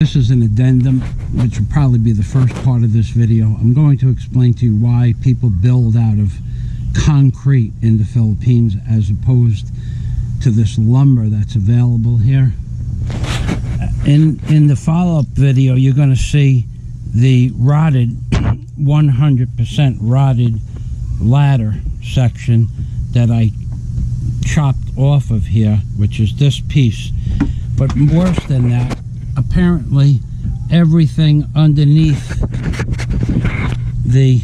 This is an addendum, which will probably be the first part of this video. I'm going to explain to you why people build out of concrete in the Philippines as opposed to this lumber that's available here. In the follow-up video, you're going to see the rotted, 100% rotted ladder section that I chopped off of here, which is this piece. But worse than that, apparently everything underneath the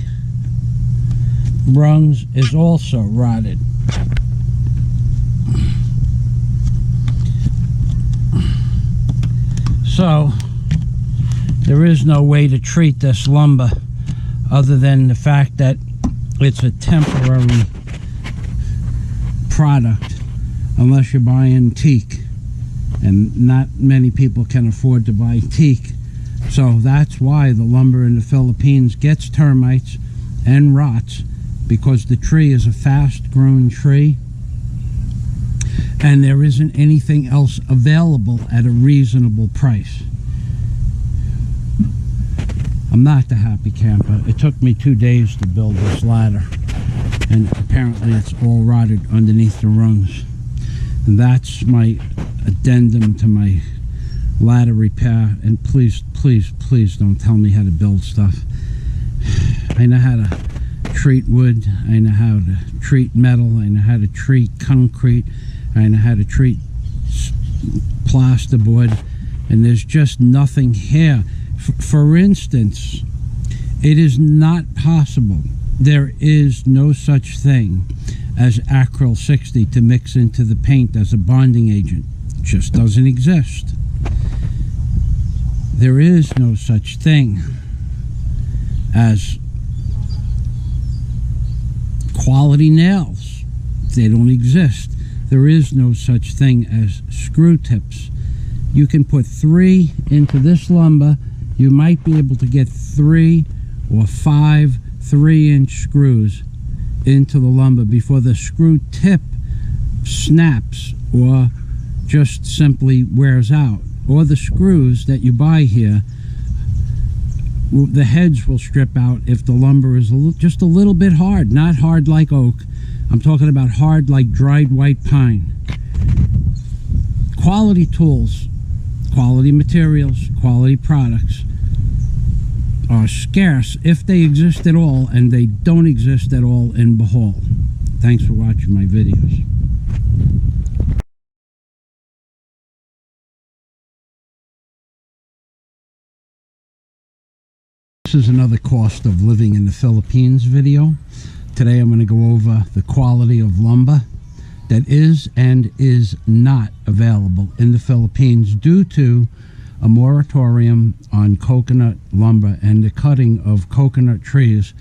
rungs is also rotted. So there is no way to treat this lumber other than the fact that it's a temporary product, unless you're buying teak, and not many people can afford to buy teak. So that's why the lumber in the Philippines gets termites and rots, because the tree is a fast-growing tree and there isn't anything else available at a reasonable price. I'm not the happy camper. It took me 2 days to build this ladder, and apparently it's all rotted underneath the rungs. And that's my addendum to my ladder repair. And please, please, please don't tell me how to build stuff. I know how to treat wood, I know how to treat metal, I know how to treat concrete, I know how to treat plasterboard, and there's just nothing here. For instance, it is not possible, there is no such thing as acryl 60 to mix into the paint as a bonding agent. It just doesn't exist. There is no such thing as quality nails. They don't exist. There is no such thing as screw tips. You can put 3 into this lumber. You might be able to get 3 or 5 3-inch screws into the lumber before the screw tip snaps or just simply wears out. Or the screws that you buy here, the heads will strip out if the lumber is just a little bit hard. Not hard like oak. I'm talking about hard like dried white pine. Quality tools, quality materials, quality products are scarce if they exist at all, and they don't exist at all in Bohol. Thanks for watching my videos. This is another cost of living in the Philippines video. Today I'm going to go over the quality of lumber that is and is not available in the Philippines due to a moratorium on coconut lumber and the cutting of coconut trees,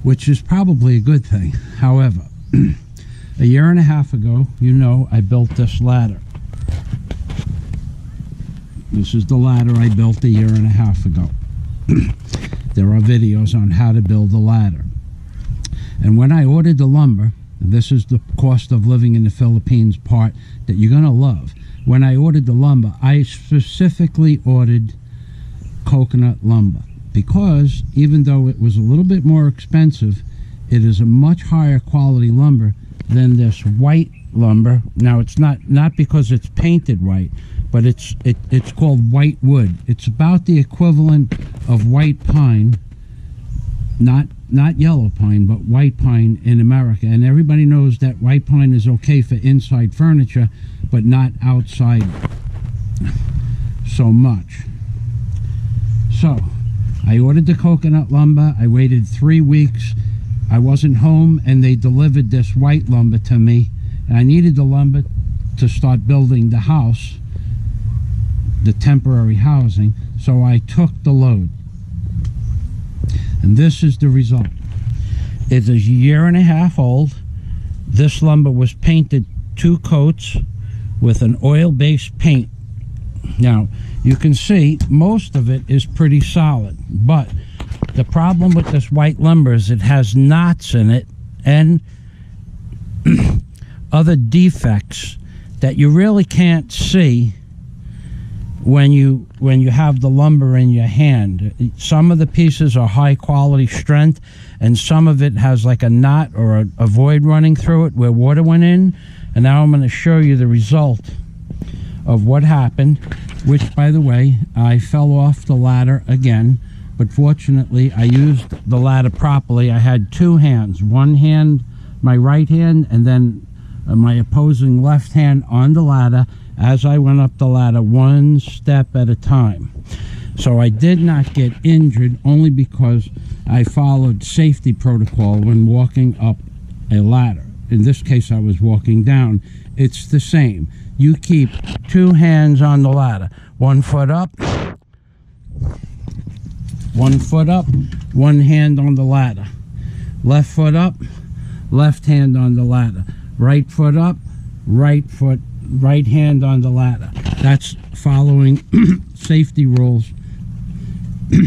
which is probably a good thing. However, a year and a half ago, I built this ladder. This is the ladder I built a year and a half ago. There are videos on how to build a ladder. And when I ordered the lumber, this is the cost of living in the Philippines part that you're going to love. When I ordered the lumber, I specifically ordered coconut lumber because even though it was a little bit more expensive, it is a much higher quality lumber than this white lumber. Now, it's not because it's painted white, but it's called white wood. It's about the equivalent of white pine, not yellow pine, but white pine in America. And everybody knows that white pine is okay for inside furniture, but not outside so much. So I ordered the coconut lumber. I waited 3 weeks. I wasn't home, and they delivered this white lumber to me. And I needed the lumber to start building the house, the temporary housing. So I took the load. And this is the result. It is a year and a half old. This lumber was painted 2 coats with an oil-based paint. Now, you can see most of it is pretty solid, but the problem with this white lumber is it has knots in it and other defects that you really can't see when you have the lumber in your hand. Some of the pieces are high quality strength, and some of it has like a knot or a void running through it where water went in. And now I'm going to show you the result of what happened, which, by the way, I fell off the ladder again, but fortunately I used the ladder properly. I had two hands, one hand, my right hand, and then my opposing left hand on the ladder as I went up the ladder, one step at a time. So I did not get injured, only because I followed safety protocol when walking up a ladder. In this case, I was walking down. It's the same. You keep two hands on the ladder, 1 foot up, 1 foot up, one hand on the ladder. Left foot up, left hand on the ladder. Right foot up, right hand on the ladder. That's following safety rules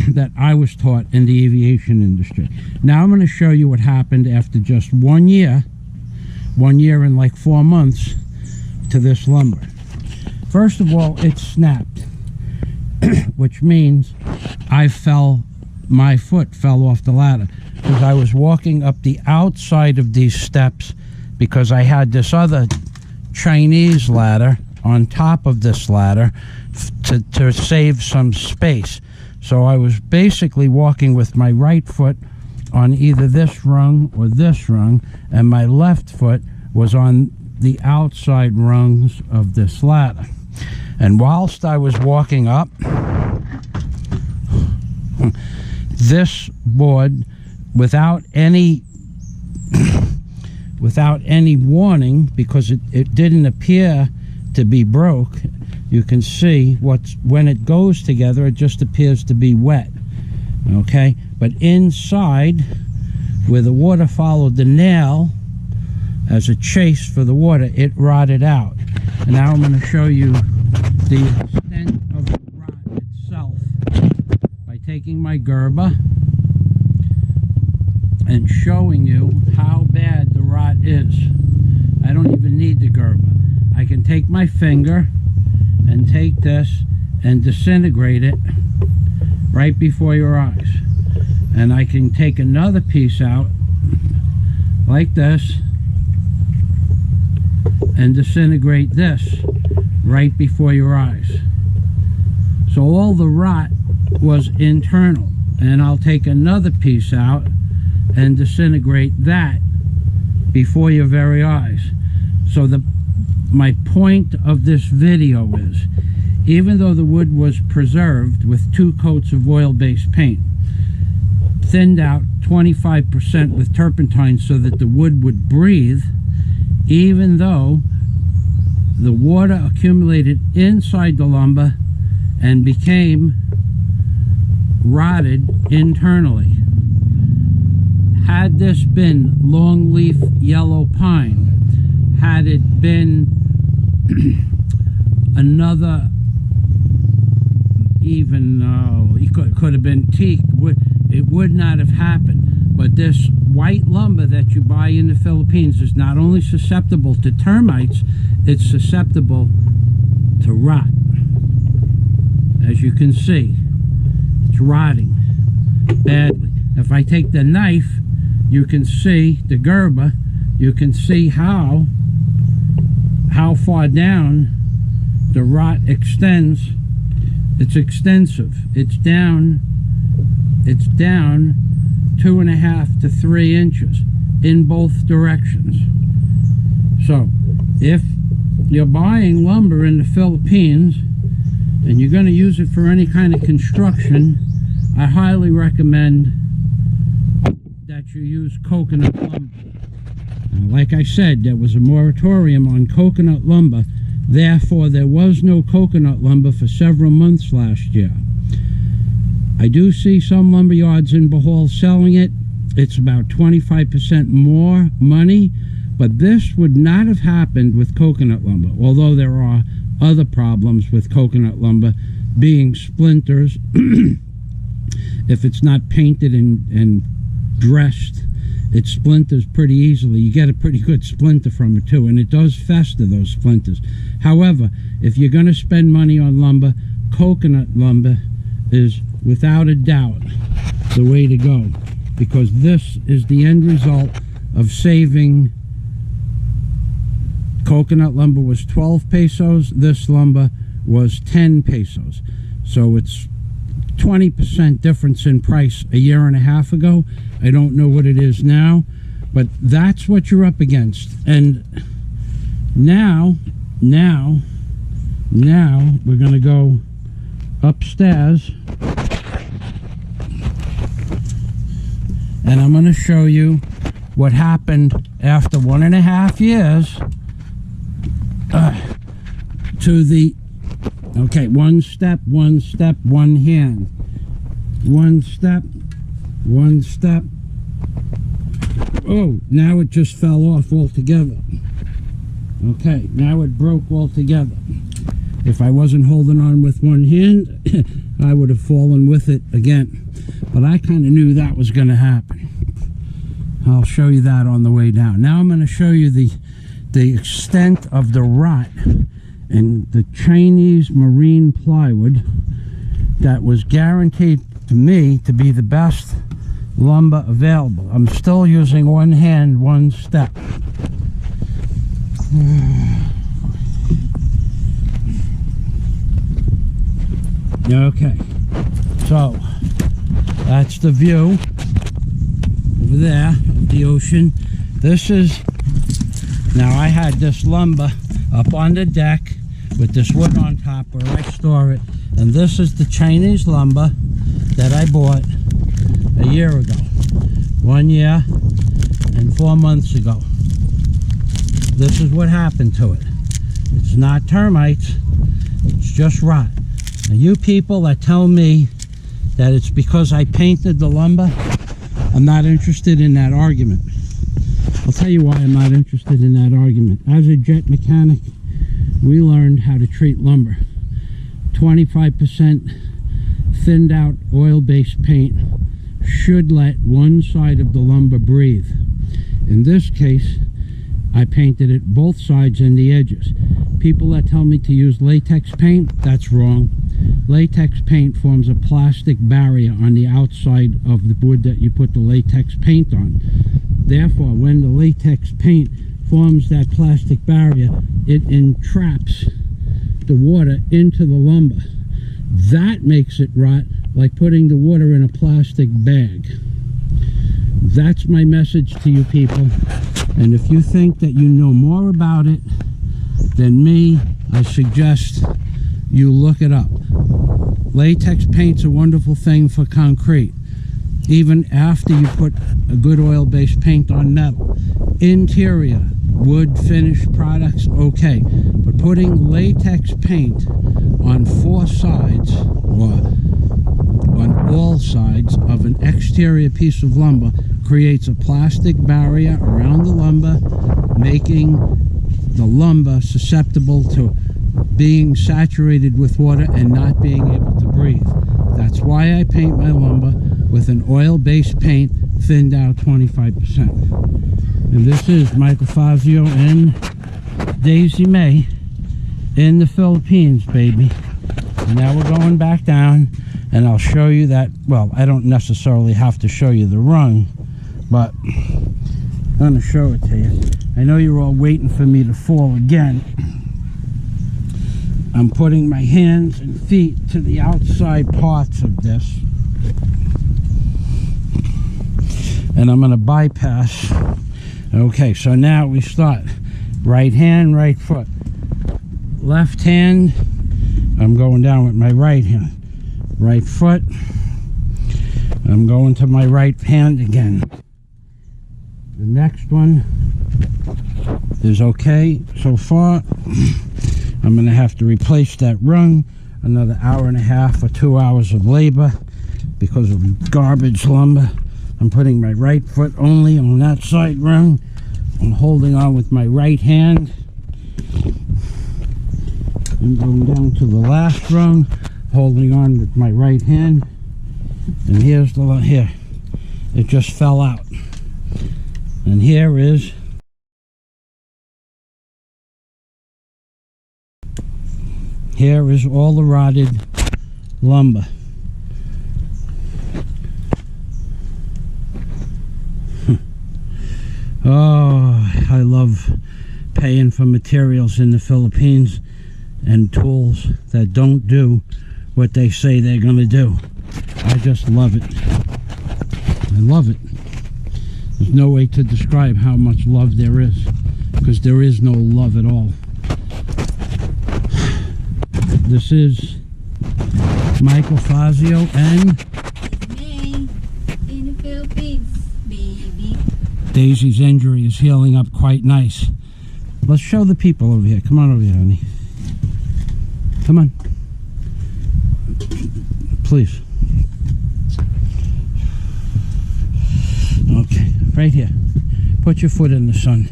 that I was taught in the aviation industry. Now I'm going to show you what happened after just 1 year and like 4 months to this lumber. First of all, it snapped, which means my foot fell off the ladder, because I was walking up the outside of these steps, because I had this other Chinese ladder on top of this ladder to save some space. So I was basically walking with my right foot on either this rung or this rung, and my left foot was on the outside rungs of this ladder. And whilst I was walking up, this board, without any warning, because it didn't appear to be broke, you can see when it goes together, it just appears to be wet. Okay, but inside, where the water followed the nail as a chase for the water, it rotted out. And now I'm going to show you the extent of the rot itself by taking my Gerber and showing you how bad the rot is. I don't even need the Gerber. I can take my finger and take this and disintegrate it right before your eyes. And I can take another piece out like this and disintegrate this right before your eyes. So all the rot was internal. And I'll take another piece out and disintegrate that before your very eyes. So my point of this video is, even though the wood was preserved with 2 coats of oil-based paint, thinned out 25% with turpentine so that the wood would breathe, even though the water accumulated inside the lumber and became rotted internally. Had this been longleaf yellow pine, had it been another, it could have been teak, it would not have happened. But this white lumber that you buy in the Philippines is not only susceptible to termites, it's susceptible to rot. As you can see, it's rotting badly. If I take the knife, you can see the Gerber, you can see how far down the rot extends. It's extensive. It's down 2.5 to 3 inches in both directions. So if you're buying lumber in the Philippines and you're going to use it for any kind of construction, I highly recommend that you use coconut lumber. Now, like I said, there was a moratorium on coconut lumber. Therefore, there was no coconut lumber for several months last year. I do see some lumber yards in Bohol selling it. It's about 25% more money, but this would not have happened with coconut lumber, although there are other problems with coconut lumber, being splinters. If it's not painted and dressed, it splinters pretty easily. You get a pretty good splinter from it too, and it does fester, those splinters. However, if you're going to spend money on lumber, coconut lumber is without a doubt the way to go, because this is the end result of saving. Coconut lumber was 12 pesos, this lumber was 10 pesos. So it's 20% difference in price a year and a half ago. I don't know what it is now, but that's what you're up against. And now we're gonna go upstairs and I'm gonna show you what happened after 1.5 years to the, okay, one step, one hand, one step. Oh, now it just fell off altogether. Okay, now it broke altogether. If I wasn't holding on with one hand, I would have fallen with it again. But I kind of knew that was going to happen. I'll show you that on the way down. Now I'm going to show you the extent of the rot in the Chinese marine plywood that was guaranteed to me to be the best lumber available. I'm still using one hand, one step. Okay, so that's the view over there of the ocean. This is, now I had this lumber up on the deck with this wood on top where I store it, and this is the Chinese lumber that I bought a year ago, 1 year and 4 months ago. This is what happened to it. It's not termites, it's just rot. Now you people that tell me that it's because I painted the lumber, I'm not interested in that argument. I'll tell you why I'm not interested in that argument. As a jet mechanic, we learned how to treat lumber. 25% thinned out oil-based paint should let one side of the lumber breathe. In this case, I painted it both sides and the edges. People that tell me to use latex paint, that's wrong. Latex paint forms a plastic barrier on the outside of the wood that you put the latex paint on. Therefore, when the latex paint forms that plastic barrier, it entraps the water into the lumber. That makes it rot, like putting the water in a plastic bag. That's my message to you people. And if you think that you know more about it than me, I suggest you look it up. Latex paint's a wonderful thing for concrete, even after you put a good oil-based paint on metal. Interior, wood finished products, okay. But putting latex paint on 4 sides, or on all sides of an exterior piece of lumber, creates a plastic barrier around the lumber, making the lumber susceptible to being saturated with water and not being able to breathe. That's why I paint my lumber with an oil-based paint thinned out 25%. And this is Michael Fazio and Daisy May in the Philippines, baby. And now we're going back down, and I'll show you that. Well, I don't necessarily have to show you the rung, but I'm going to show it to you. I know you're all waiting for me to fall again. I'm putting my hands and feet to the outside parts of this, and I'm going to bypass. Okay, so now we start. Right hand, right foot. Left hand, I'm going down with my right hand. Right foot, I'm going to my right hand again. The next one is okay so far. I'm going to have to replace that rung. Another 1.5 or 2 hours of labor because of garbage lumber. I'm putting my right foot only on that side rung. I'm holding on with my right hand. I'm going down to the last rung, holding on with my right hand. And here's the one here. It just fell out. And here is Here is all the rotted lumber. Oh, I love paying for materials in the Philippines and tools that don't do what they say they're going to do. I just love it. I love it. There's no way to describe how much love there is, because there is no love at all. This is Michael Fazio and May in the Philippines, baby. Daisy's injury is healing up quite nice. Let's show the people over here. Come on over here, honey. Come on. Please. Okay, right here. Put your foot in the sun.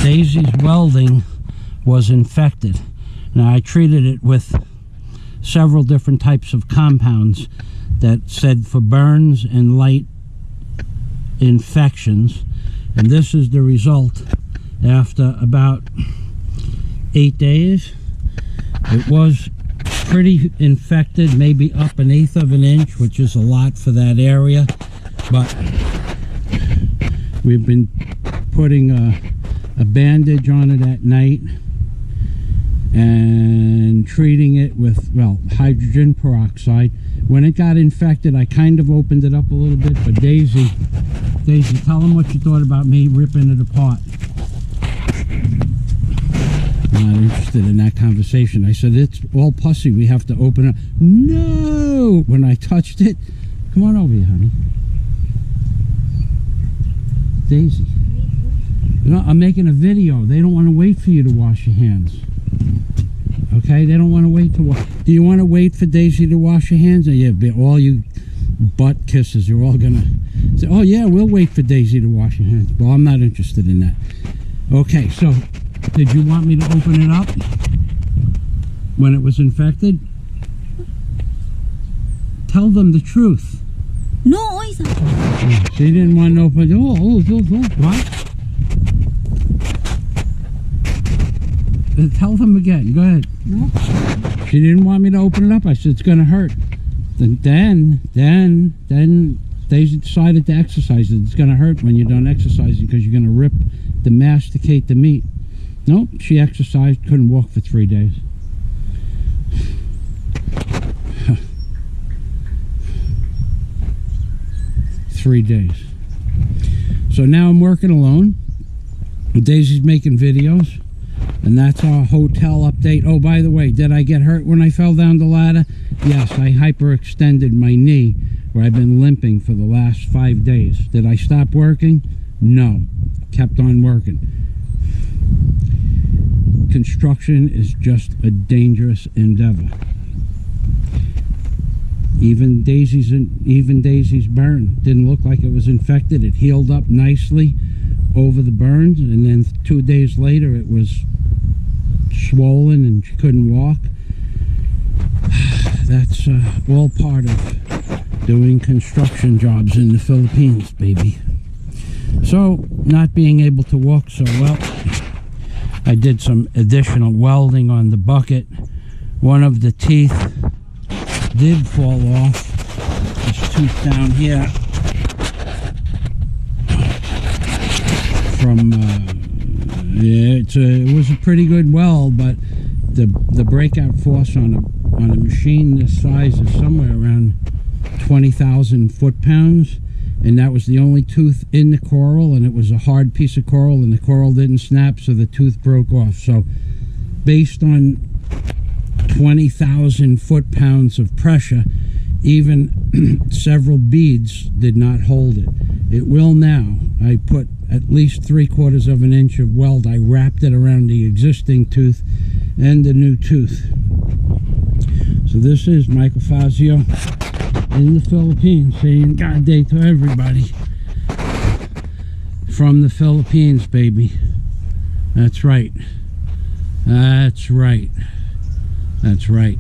Daisy's welding was infected. Now, I treated it with several different types of compounds that said for burns and light infections, and this is the result after about 8 days. It was pretty infected, maybe up 1/8 of an inch, which is a lot for that area, but we've been putting a bandage on it at night and treating it with, well, hydrogen peroxide. When it got infected, I kind of opened it up a little bit, but Daisy, tell them what you thought about me ripping it apart. I'm not interested in that conversation. I said, it's all pussy, we have to open it. No! When I touched it, come on over here, honey. Daisy. You know, I'm making a video. They don't want to wait for you to wash your hands. Okay, they don't want to wait to wash. Do you want to wait for Daisy to wash your hands? Or yeah, all you butt kisses, you're all gonna say, oh yeah, we'll wait for Daisy to wash your hands. Well, I'm not interested in that. Okay, so did you want me to open it up when it was infected? Tell them the truth. No, isa. She didn't want to open it. Oh, what? Tell them again. Go ahead. No. She didn't want me to open it up. I said it's going to hurt. Then they decided to exercise it. It's going to hurt when you don't exercise it because you're going to masticate the meat. Nope. She exercised. Couldn't walk for 3 days. Three days. So now I'm working alone. Daisy's making videos. And that's our hotel update. Oh, by the way, did I get hurt when I fell down the ladder? Yes, I hyperextended my knee where I've been limping for the last 5 days. Did I stop working? No. Kept on working. Construction is just a dangerous endeavor. Even Daisy's burn didn't look like it was infected. It healed up nicely over the burns, and then 2 days later it was swollen and she couldn't walk. That's all part of doing construction jobs in the Philippines, baby. So, not being able to walk so well, I did some additional welding on the bucket. One of the teeth did fall off. This tooth down here from yeah, it was a pretty good weld, but the breakout force on a machine this size is somewhere around 20,000 foot-pounds, and that was the only tooth in the coral, and it was a hard piece of coral, and the coral didn't snap, so the tooth broke off. So based on 20,000 foot-pounds of pressure, even several beads did not hold it. It will now. I put at least 3/4 of an inch of weld. I wrapped it around the existing tooth and the new tooth. So this is Michael Fazio in the Philippines saying God day to everybody from the Philippines, baby. That's right. That's right. That's right.